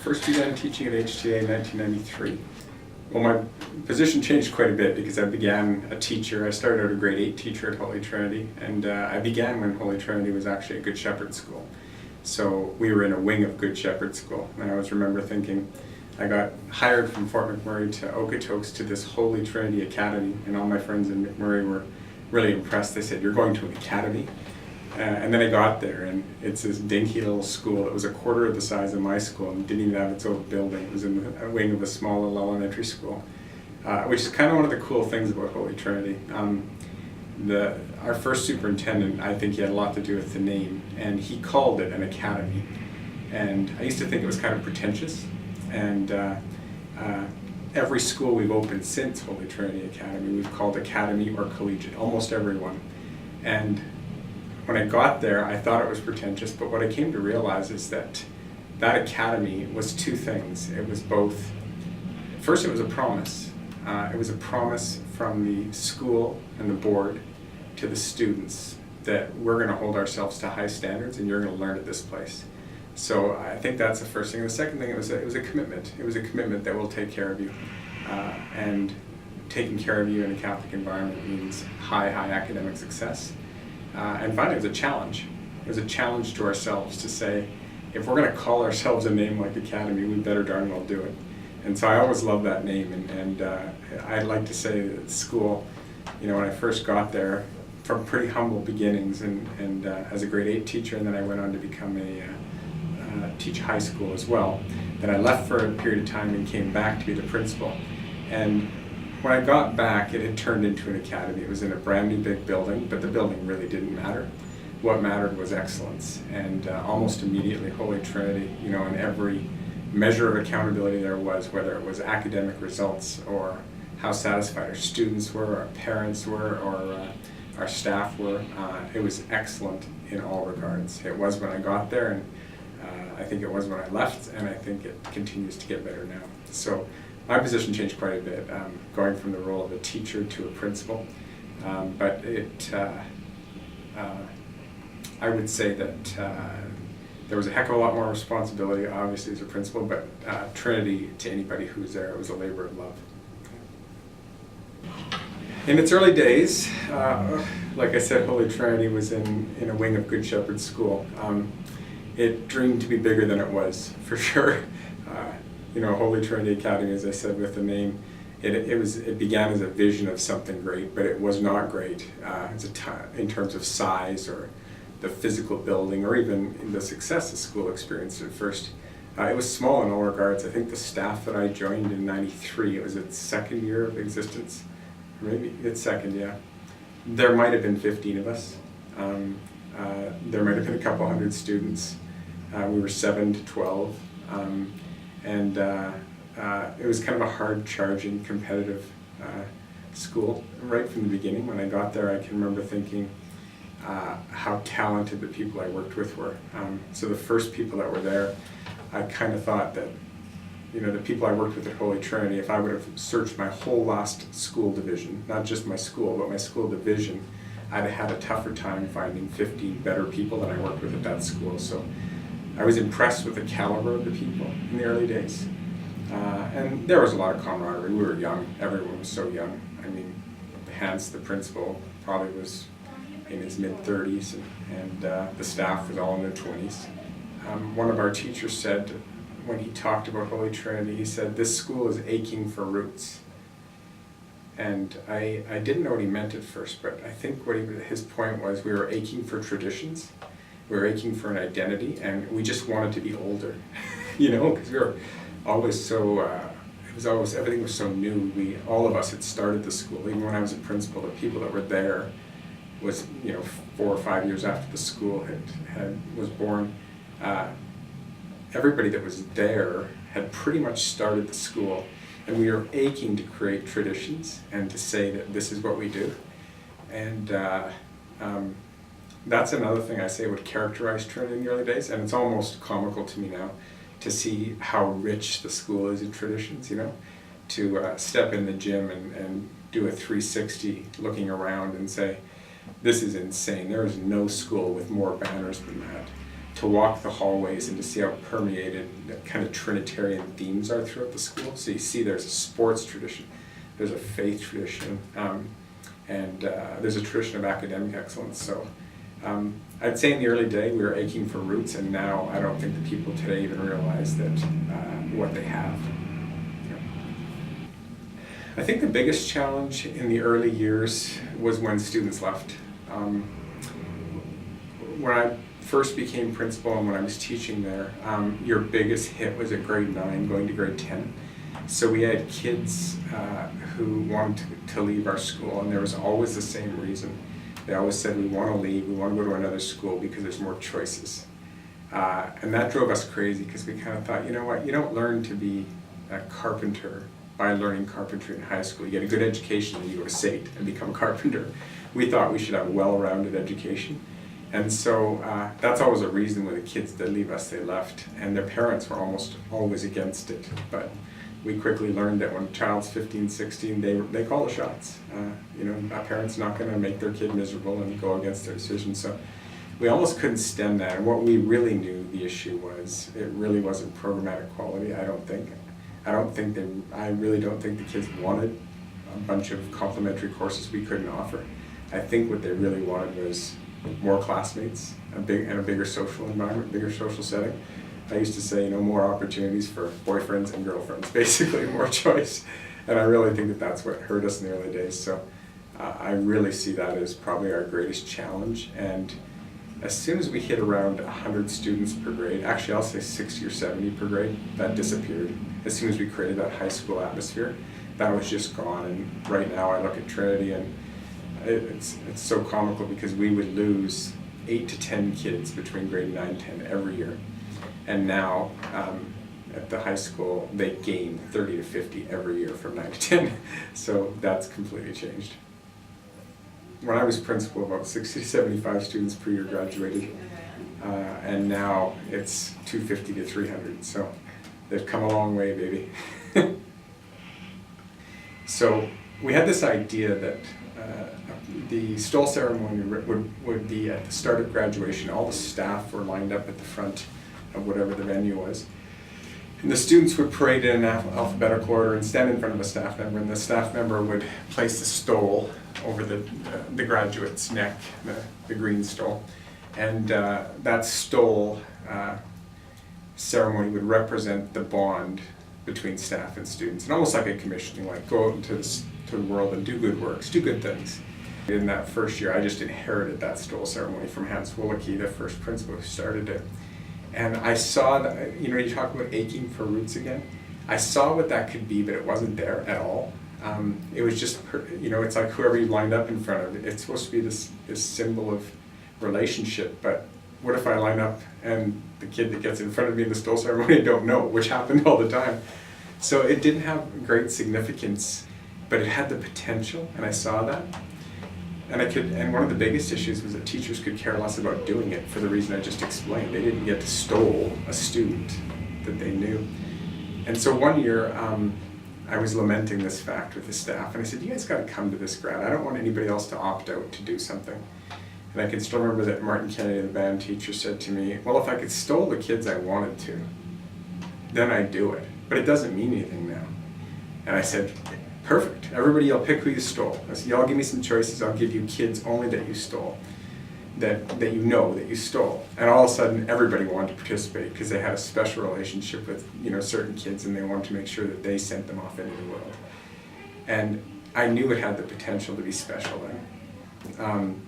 first began teaching at HTA in 1993. Well, my position changed quite a bit because I began a teacher. I started out a grade 8 teacher at Holy Trinity, and I began when Holy Trinity was actually a Good Shepherd school. So we were in a wing of Good Shepherd school, and I always remember thinking, I got hired from Fort McMurray to Okotoks to this Holy Trinity Academy, and all my friends in McMurray were really impressed. They said, "You're going to an academy?" And then I got there, and it's this dinky little school. It was a quarter of the size of my school and didn't even have its own building. It was in a wing of a small little elementary school, which is kind of one of the cool things about Holy Trinity. Our first superintendent, I think he had a lot to do with the name, and he called it an academy. And I used to think it was kind of pretentious. And every school we've opened since Holy Trinity Academy, we've called academy or collegiate, almost every one. And when I got there, I thought it was pretentious, but what I came to realize is that that academy was two things. It was both, first it was a promise. It was a promise from the school and the board to the students that we're going to hold ourselves to high standards and you're going to learn at this place. So I think that's the first thing. The second thing, it was a commitment. It was a commitment that we'll take care of you. And taking care of you in a Catholic environment means high academic success. And finally, it was a challenge. It was a challenge to ourselves to say, if we're going to call ourselves a name like Academy, we better darn well do it. And so I always loved that name. And I like to say that school, you know, when I first got there, from pretty humble beginnings, and as a grade 8 teacher, and then I went on to become teach high school as well. Then I left for a period of time and came back to be the principal. And when I got back, it had turned into an academy. It was in a brand new big building, but the building really didn't matter. What mattered was excellence. And almost immediately, Holy Trinity, you know, in every measure of accountability there was, whether it was academic results or how satisfied our students were, our parents were, or our staff were, it was excellent in all regards. It was when I got there, and I think it was when I left, and I think it continues to get better now. So my position changed quite a bit, going from the role of a teacher to a principal. But I would say that there was a heck of a lot more responsibility, obviously, as a principal, but Trinity, to anybody who was there, it was a labor of love. In its early days, like I said, Holy Trinity was in a wing of Good Shepherd School. It dreamed to be bigger than it was, for sure. You know, Holy Trinity Academy, as I said with the name, it began as a vision of something great, but it was not great in terms of size or the physical building or even in the success the school experienced at first. It was small in all regards. I think the staff that I joined in '93, it was its second year of existence, maybe its second, yeah. There might have been 15 of us. There might have been a couple hundred students. We were 7 to 12. And it was kind of a hard-charging, competitive school right from the beginning. When I got there, I can remember thinking how talented the people I worked with were. So the first people that were there, I kind of thought that, you know, the people I worked with at Holy Trinity, if I would have searched my whole last school division, not just my school, but my school division, I'd have had a tougher time finding 50 better people than I worked with at that school. So I was impressed with the caliber of the people in the early days. And there was a lot of camaraderie. We were young. Everyone was so young. I mean, Hans, the principal, probably was in his mid-30s, and the staff was all in their 20s. One of our teachers said, when he talked about Holy Trinity, he said, "This school is aching for roots." And I didn't know what he meant at first, but I think what his point was, we were aching for traditions. We were aching for an identity, and we just wanted to be older, you know, because we were always so, everything was so new. All of us had started the school. Even when I was a principal, the people that were there was, you know, 4 or 5 years after the school was born. Everybody that was there had pretty much started the school, and we were aching to create traditions and to say that this is what we do. And that's another thing I say would characterize Trinity in the early days, and it's almost comical to me now to see how rich the school is in traditions, you know, to step in the gym and do a 360 looking around and say, this is insane. There is no school with more banners than that. to walk the hallways and to see how permeated the kind of Trinitarian themes are throughout the school. So you see there's a sports tradition, there's a faith tradition, and there's a tradition of academic excellence. So I'd say in the early day we were aching for roots, and now I don't think the people today even realize that what they have. I think the biggest challenge in the early years was when students left. When I first became principal and when I was teaching there, your biggest hit was at grade 9 going to grade 10. So we had kids who wanted to leave our school, and there was always the same reason. They always said, we want to leave, we want to go to another school because there's more choices. And that drove us crazy because we kind of thought, you know what, you don't learn to be a carpenter by learning carpentry in high school. You get a good education and you go to SAIT and become a carpenter. We thought we should have a well-rounded education. And so that's always a reason when the kids did leave us, they left. And their parents were almost always against it. But we quickly learned that when a child's 15, 16, they call the shots. A parent's not going to make their kid miserable and go against their decision. So we almost couldn't stem that. And what we really knew the issue was, it really wasn't programmatic quality, I don't think. I really don't think the kids wanted a bunch of complementary courses we couldn't offer. I think what they really wanted was more classmates, a bigger social environment, bigger social setting. I used to say, more opportunities for boyfriends and girlfriends, basically more choice. And I really think that that's what hurt us in the early days. So I really see that as probably our greatest challenge. And as soon as we hit around 100 students per grade, actually I'll say 60 or 70 per grade, that disappeared. As soon as we created that high school atmosphere, that was just gone. And right now I look at Trinity and it's so comical because we would lose 8 to 10 kids between grade 9 and 10 every year. And now at the high school, they gain 30 to 50 every year from 9 to 10. So that's completely changed. When I was principal, about 60 to 75 students per year graduated. And now it's 250 to 300. So they've come a long way, baby. So we had this idea that the stole ceremony would be at the start of graduation. All the staff were lined up at the front of whatever the venue was. And the students would parade in alphabetical order and stand in front of a staff member, and the staff member would place the stole over the graduate's neck, the green stole. And that stole ceremony would represent the bond between staff and students, and almost like a commissioning, like go out into the world and do good works, do good things. In that first year, I just inherited that stole ceremony from Hans Wolicki, the first principal who started it. And I saw that, you talk about aching for roots again. I saw what that could be, but it wasn't there at all. It was just, it's like whoever you lined up in front of, it's supposed to be this symbol of relationship, but what if I line up and the kid that gets in front of me in the stole ceremony don't know, which happened all the time. So it didn't have great significance, but it had the potential, and I saw that. And one of the biggest issues was that teachers could care less about doing it for the reason I just explained. They didn't get to stole a student that they knew. And so one year, I was lamenting this fact with the staff, and I said, you guys gotta come to this grad. I don't want anybody else to opt out to do something. And I can still remember that Martin Kennedy, the band teacher, said to me, well, if I could stole the kids I wanted to, then I'd do it. But it doesn't mean anything now. And I said, perfect. Everybody, I'll pick who you stole. I said, y'all give me some choices. I'll give you kids only that you stole, that you know that you stole. And all of a sudden, everybody wanted to participate because they had a special relationship with certain kids, and they wanted to make sure that they sent them off into the world. And I knew it had the potential to be special then.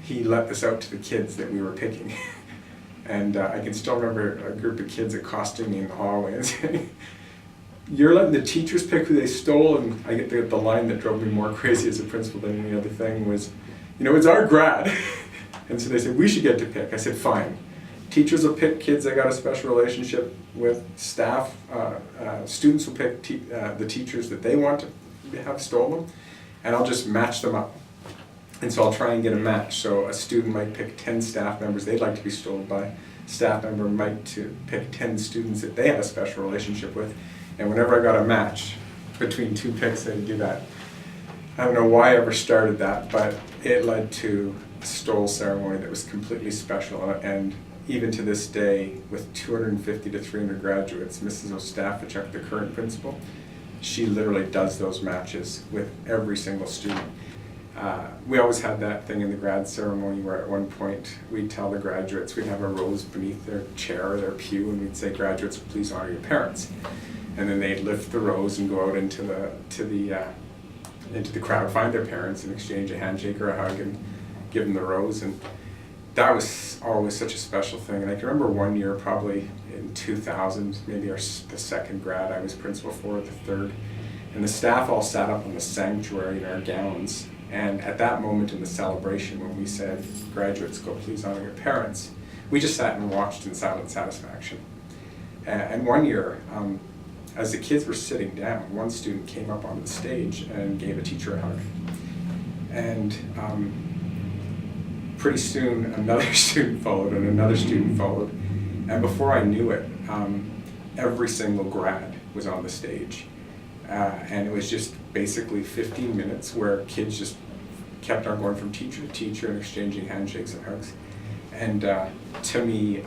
He let this out to the kids that we were picking. And I can still remember a group of kids accosting me in the hallway and saying, you're letting the teachers pick who they stole? And I get the line that drove me more crazy as a principal than any other thing was, it's our grad. And so they said, we should get to pick. I said, fine. Teachers will pick kids they got a special relationship with. Staff, students will pick the teachers that they want to have stolen, and I'll just match them up. And so I'll try and get a match. So a student might pick 10 staff members they'd like to be stolen by. Staff member might pick 10 students that they had a special relationship with. And whenever I got a match between two picks, I'd do that. I don't know why I ever started that, but it led to a stole ceremony that was completely special. And even to this day, with 250 to 300 graduates, Mrs. Ostafachuk, the current principal, she literally does those matches with every single student. We always had that thing in the grad ceremony where at one point we'd tell the graduates, we'd have a rose beneath their chair or their pew, and we'd say, graduates, please honor your parents. And then they'd lift the rose and go out into the crowd, find their parents, and exchange a handshake or a hug and give them the rose. And that was always such a special thing. And I can remember one year, probably in 2000, maybe the second grad I was principal for, the third, and the staff all sat up in the sanctuary in our gowns. And at that moment in the celebration, when we said, graduates, go please honor your parents, we just sat and watched in silent satisfaction. And one year, as the kids were sitting down, one student came up on the stage and gave a teacher a hug. And pretty soon, another student followed and another student followed. And before I knew it, every single grad was on the stage. And it was just basically 15 minutes where kids just kept on going from teacher to teacher and exchanging handshakes and hugs. And to me,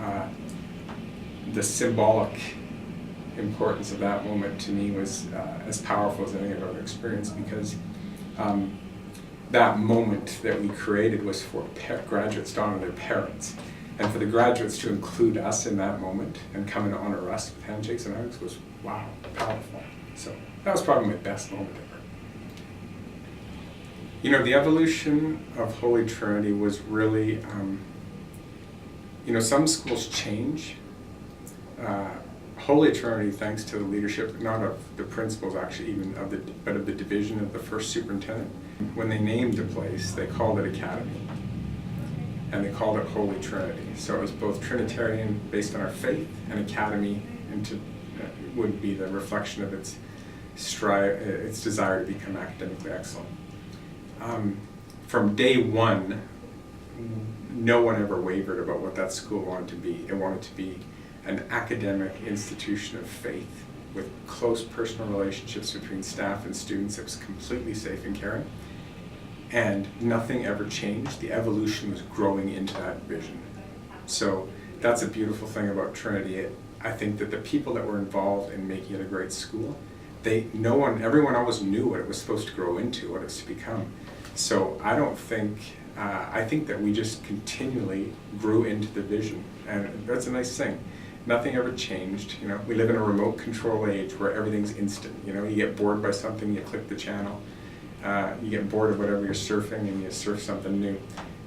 the symbolic importance of that moment to me was as powerful as anything I've ever experienced, because that moment that we created was for graduates to honor their parents. And for the graduates to include us in that moment and come and honor us with handshakes and hugs was, wow, powerful. So that was probably my best moment ever. You know, the evolution of Holy Trinity was really, some schools change. Holy Trinity, thanks to the leadership, not of the principals actually, even but of the division of the first superintendent. When they named the place, they called it Academy, and they called it Holy Trinity. So it was both Trinitarian, based on our faith, and Academy, would be the reflection of its desire to become academically excellent. From day one, no one ever wavered about what that school wanted to be. It wanted to be an academic institution of faith with close personal relationships between staff and students that was completely safe and caring. And nothing ever changed. The evolution was growing into that vision. So that's a beautiful thing about Trinity. I think that the people that were involved in making it a great school, everyone always knew what it was supposed to grow into, what it was to become. So I think that we just continually grew into the vision, and that's a nice thing. Nothing ever changed. We live in a remote control age where everything's instant. You get bored by something, you click the channel. You get bored of whatever you're surfing and you surf something new.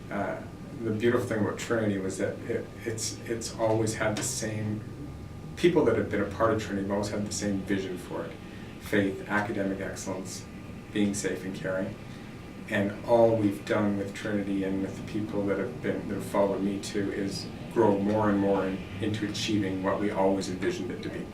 The beautiful thing about Trinity was that it's always had the same, people that have been a part of Trinity have always had the same vision for it. Faith, academic excellence, being safe and caring. And all we've done with Trinity and with the people that have followed me too is grow more and more into achieving what we always envisioned it to be.